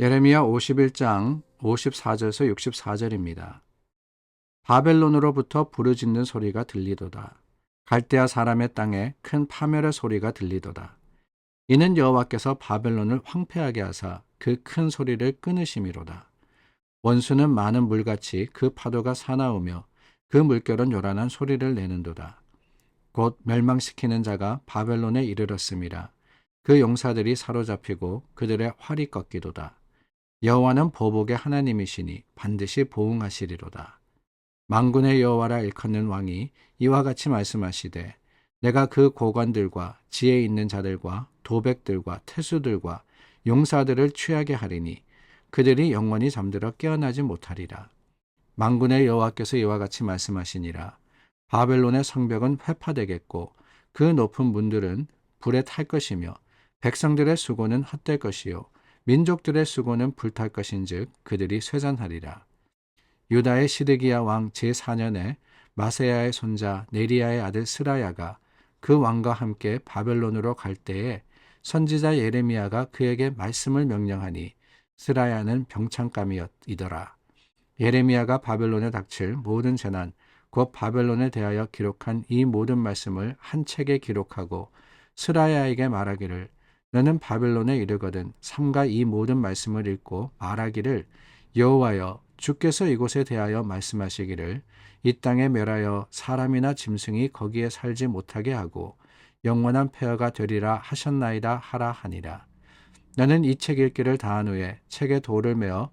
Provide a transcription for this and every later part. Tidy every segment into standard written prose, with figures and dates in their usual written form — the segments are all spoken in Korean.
예레미야 51장 54절에서 64절입니다. 바벨론으로부터 부르짖는 소리가 들리도다. 갈대아 사람의 땅에 큰 파멸의 소리가 들리도다. 이는 여호와께서 바벨론을 황폐하게 하사 그 큰 소리를 끊으심이로다. 원수는 많은 물같이 그 파도가 사나우며 그 물결은 요란한 소리를 내는도다. 곧 멸망시키는 자가 바벨론에 이르렀음이라. 그 용사들이 사로잡히고 그들의 활이 꺾이도다. 여호와는 보복의 하나님이시니 반드시 보응하시리로다. 만군의 여호와라 일컫는 왕이 이와 같이 말씀하시되 내가 그 고관들과 지혜 있는 자들과 도백들과 태수들과 용사들을 취하게 하리니 그들이 영원히 잠들어 깨어나지 못하리라. 만군의 여호와께서 이와 같이 말씀하시니라. 바벨론의 성벽은 회파되겠고 그 높은 문들은 불에 탈 것이며 백성들의 수고는 헛될 것이요 민족들의 수고는 불탈 것인즉 그들이 쇠잔하리라. 유다의 시드기야 왕 제4년에 마세야의 손자 네리야의 아들 스라야가 그 왕과 함께 바벨론으로 갈 때에 선지자 예레미야가 그에게 말씀을 명령하니 스라야는 병창감이더라. 예레미야가 바벨론에 닥칠 모든 재난 곧 바벨론에 대하여 기록한 이 모든 말씀을 한 책에 기록하고 스라야에게 말하기를 너는 바벨론에 이르거든 삼가 이 모든 말씀을 읽고 말하기를 여호와여 주께서 이곳에 대하여 말씀하시기를 이 땅에 멸하여 사람이나 짐승이 거기에 살지 못하게 하고 영원한 폐허가 되리라 하셨나이다 하라 하니라. 너는 이 책 읽기를 다한 후에 책에 돌을 메어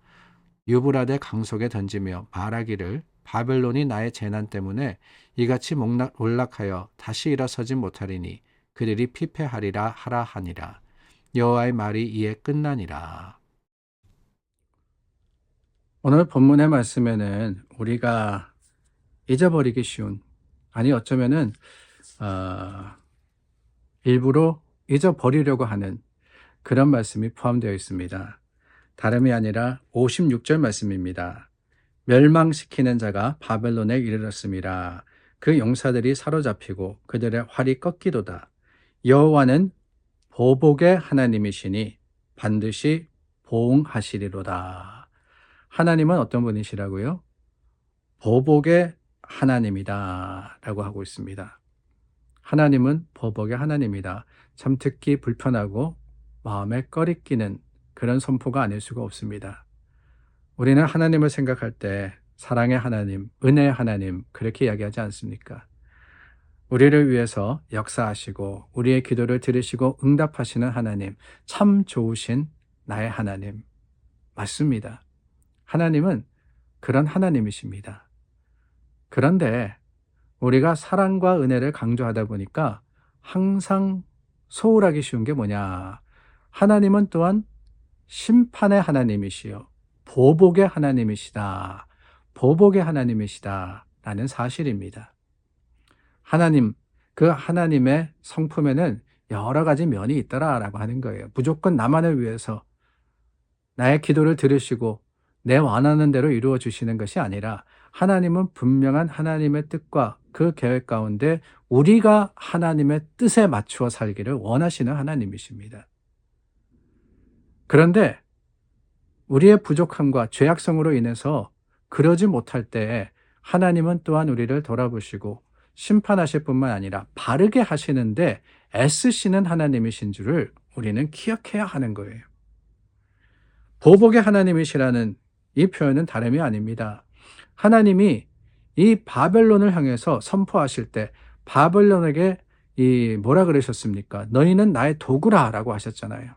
유브라데 강속에 던지며 말하기를 바벨론이 나의 재난 때문에 이같이 몰락하여 다시 일어서지 못하리니 그들이 피폐하리라 하라 하니라. 여호와의 말이 이에 끝나니라. 오늘 본문의 말씀에는 우리가 잊어버리기 쉬운, 아니 어쩌면은 일부러 잊어버리려고 하는 그런 말씀이 포함되어 있습니다. 다름이 아니라 56절 말씀입니다. 멸망시키는 자가 바벨론에 이르렀음이라. 그 용사들이 사로잡히고 그들의 활이 꺾이도다. 여호와는 보복의 하나님이시니 반드시 보응하시리로다. 하나님은 어떤 분이시라고요? 보복의 하나님이다 라고 하고 있습니다. 하나님은 보복의 하나님이다. 참 듣기 불편하고 마음에 꺼리끼는 그런 선포가 아닐 수가 없습니다. 우리는 하나님을 생각할 때 사랑의 하나님, 은혜의 하나님 그렇게 이야기하지 않습니까? 우리를 위해서 역사하시고 우리의 기도를 들으시고 응답하시는 하나님, 참 좋으신 나의 하나님 맞습니다. 하나님은 그런 하나님이십니다. 그런데 우리가 사랑과 은혜를 강조하다 보니까 항상 소홀하기 쉬운 게 뭐냐? 하나님은 또한 심판의 하나님이시요 보복의 하나님이시다. 보복의 하나님이시다 라는 사실입니다. 하나님, 그 하나님의 성품에는 여러 가지 면이 있더라라고 하는 거예요. 무조건 나만을 위해서 나의 기도를 들으시고 내 원하는 대로 이루어 주시는 것이 아니라 하나님은 분명한 하나님의 뜻과 그 계획 가운데 우리가 하나님의 뜻에 맞추어 살기를 원하시는 하나님이십니다. 그런데 우리의 부족함과 죄악성으로 인해서 그러지 못할 때에 하나님은 또한 우리를 돌아보시고 심판하실 뿐만 아니라 바르게 하시는데 애쓰시는 하나님이신 줄을 우리는 기억해야 하는 거예요. 보복의 하나님이시라는 이 표현은 다름이 아닙니다. 하나님이 이 바벨론을 향해서 선포하실 때 바벨론에게 뭐라 그러셨습니까? 너희는 나의 도구라 라고 하셨잖아요.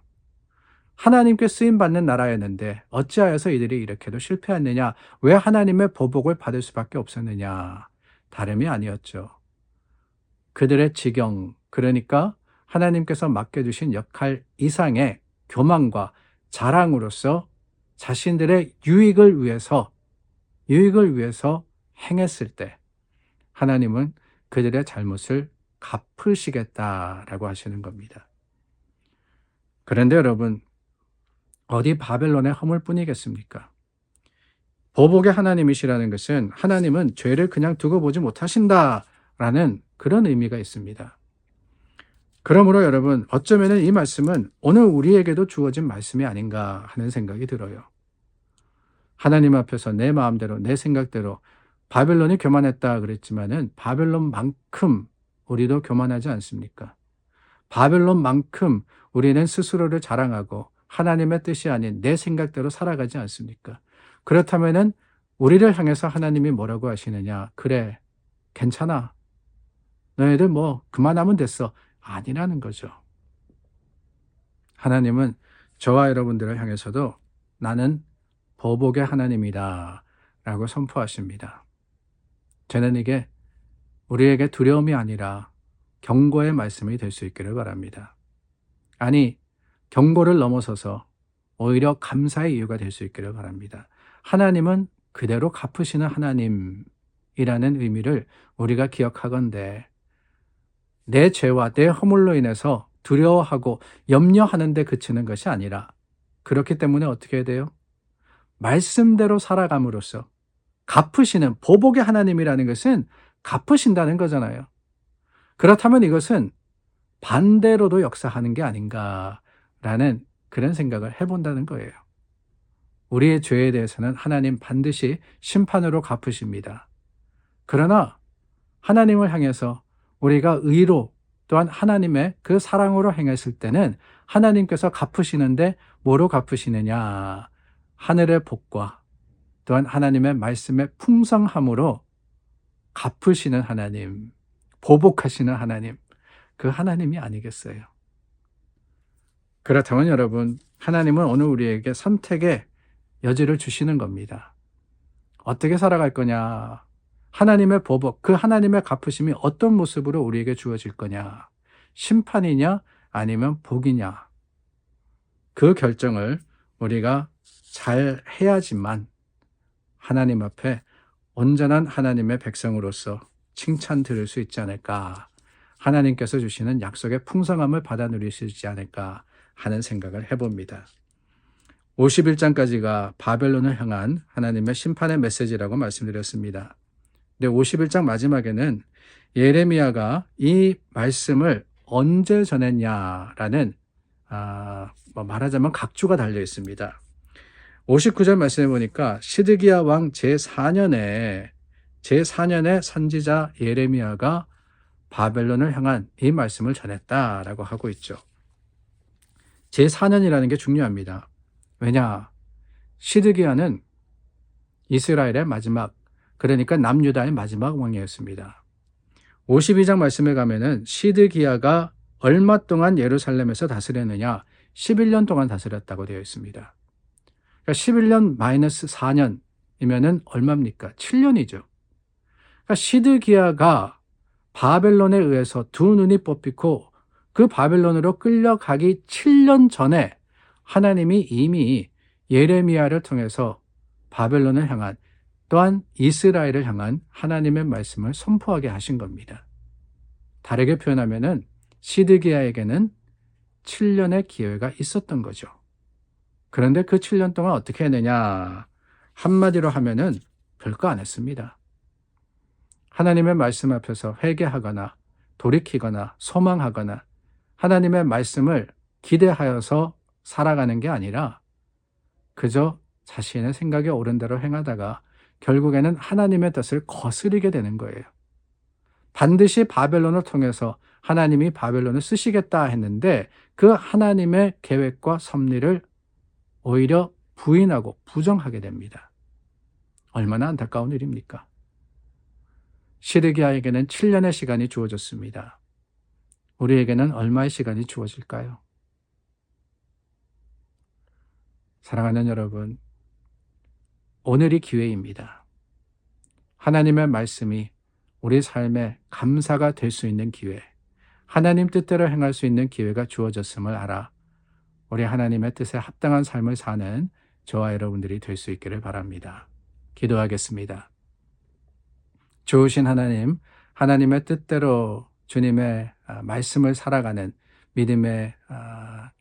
하나님께 쓰임받는 나라였는데 어찌하여서 이들이 이렇게도 실패했느냐? 왜 하나님의 보복을 받을 수밖에 없었느냐? 다름이 아니었죠. 그들의 지경, 그러니까 하나님께서 맡겨주신 역할 이상의 교만과 자랑으로서 자신들의 유익을 위해서 행했을 때 하나님은 그들의 잘못을 갚으시겠다라고 하시는 겁니다. 그런데 여러분, 어디 바벨론의 허물뿐이겠습니까? 보복의 하나님이시라는 것은 하나님은 죄를 그냥 두고 보지 못하신다라는 그런 의미가 있습니다. 그러므로 여러분, 어쩌면 이 말씀은 오늘 우리에게도 주어진 말씀이 아닌가 하는 생각이 들어요. 하나님 앞에서 내 마음대로, 내 생각대로 바벨론이 교만했다 그랬지만은 바벨론만큼 우리도 교만하지 않습니까? 바벨론만큼 우리는 스스로를 자랑하고 하나님의 뜻이 아닌 내 생각대로 살아가지 않습니까? 그렇다면은 우리를 향해서 하나님이 뭐라고 하시느냐? 그래, 괜찮아. 너희들 뭐 그만하면 됐어. 아니라는 거죠. 하나님은 저와 여러분들을 향해서도 나는 보복의 하나님이다 라고 선포하십니다. 저는 이게 우리에게 두려움이 아니라 경고의 말씀이 될 수 있기를 바랍니다. 아니, 경고를 넘어서서 오히려 감사의 이유가 될 수 있기를 바랍니다. 하나님은 그대로 갚으시는 하나님이라는 의미를 우리가 기억하건대 내 죄와 내 허물로 인해서 두려워하고 염려하는 데 그치는 것이 아니라 그렇기 때문에 어떻게 해야 돼요? 말씀대로 살아감으로써 갚으시는 보복의 하나님이라는 것은 갚으신다는 거잖아요. 그렇다면 이것은 반대로도 역사하는 게 아닌가라는 그런 생각을 해본다는 거예요. 우리의 죄에 대해서는 하나님 반드시 심판으로 갚으십니다. 그러나 하나님을 향해서 우리가 의로 또한 하나님의 그 사랑으로 행했을 때는 하나님께서 갚으시는데 뭐로 갚으시느냐? 하늘의 복과 또한 하나님의 말씀의 풍성함으로 갚으시는 하나님, 보복하시는 하나님, 그 하나님이 아니겠어요? 그렇다면 여러분, 하나님은 오늘 우리에게 선택의 여지를 주시는 겁니다. 어떻게 살아갈 거냐? 하나님의 보복, 그 하나님의 갚으심이 어떤 모습으로 우리에게 주어질 거냐? 심판이냐? 아니면 복이냐? 그 결정을 우리가 잘 해야지만 하나님 앞에 온전한 하나님의 백성으로서 칭찬 들을 수 있지 않을까? 하나님께서 주시는 약속의 풍성함을 받아 누릴 수 있지 않을까 하는 생각을 해봅니다. 51장까지가 바벨론을 향한 하나님의 심판의 메시지라고 말씀드렸습니다. 근데 51장 마지막에는 예레미야가 이 말씀을 언제 전했냐라는 말하자면 각주가 달려 있습니다. 59절 말씀해 보니까 시드기야 왕 제4년에 선지자 예레미야가 바벨론을 향한 이 말씀을 전했다라고 하고 있죠. 제4년이라는 게 중요합니다. 왜냐? 시드기야는 이스라엘의 마지막, 그러니까 남유다의 마지막 왕이었습니다. 52장 말씀에 가면은 시드기야가 얼마 동안 예루살렘에서 다스렸느냐? 11년 동안 다스렸다고 되어 있습니다. 그러니까 11년 마이너스 4년이면은 얼마입니까? 7년이죠. 그러니까 시드기야가 바벨론에 의해서 두 눈이 뽑히고 그 바벨론으로 끌려가기 7년 전에 하나님이 이미 예레미야를 통해서 바벨론을 향한 또한 이스라엘을 향한 하나님의 말씀을 선포하게 하신 겁니다. 다르게 표현하면은 시드기야에게는 7년의 기회가 있었던 거죠. 그런데 그 7년 동안 어떻게 했느냐? 한마디로 하면은 별거 안 했습니다. 하나님의 말씀 앞에서 회개하거나 돌이키거나 소망하거나 하나님의 말씀을 기대하여서 살아가는 게 아니라 그저 자신의 생각에 옳은 대로 행하다가 결국에는 하나님의 뜻을 거스르게 되는 거예요. 반드시 바벨론을 통해서 하나님이 바벨론을 쓰시겠다 했는데 그 하나님의 계획과 섭리를 오히려 부인하고 부정하게 됩니다. 얼마나 안타까운 일입니까? 시드기야에게는 7년의 시간이 주어졌습니다. 우리에게는 얼마의 시간이 주어질까요? 사랑하는 여러분, 오늘이 기회입니다. 하나님의 말씀이 우리 삶에 감사가 될 수 있는 기회, 하나님 뜻대로 행할 수 있는 기회가 주어졌음을 알아 우리 하나님의 뜻에 합당한 삶을 사는 저와 여러분들이 될 수 있기를 바랍니다. 기도하겠습니다. 좋으신 하나님, 하나님의 뜻대로 주님의 말씀을 살아가는 믿음의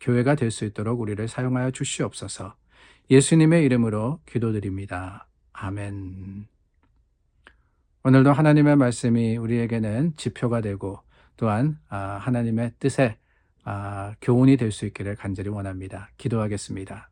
교회가 될 수 있도록 우리를 사용하여 주시옵소서. 예수님의 이름으로 기도드립니다. 아멘. 오늘도 하나님의 말씀이 우리에게는 지표가 되고 또한 하나님의 뜻에 교훈이 될 수 있기를 간절히 원합니다. 기도하겠습니다.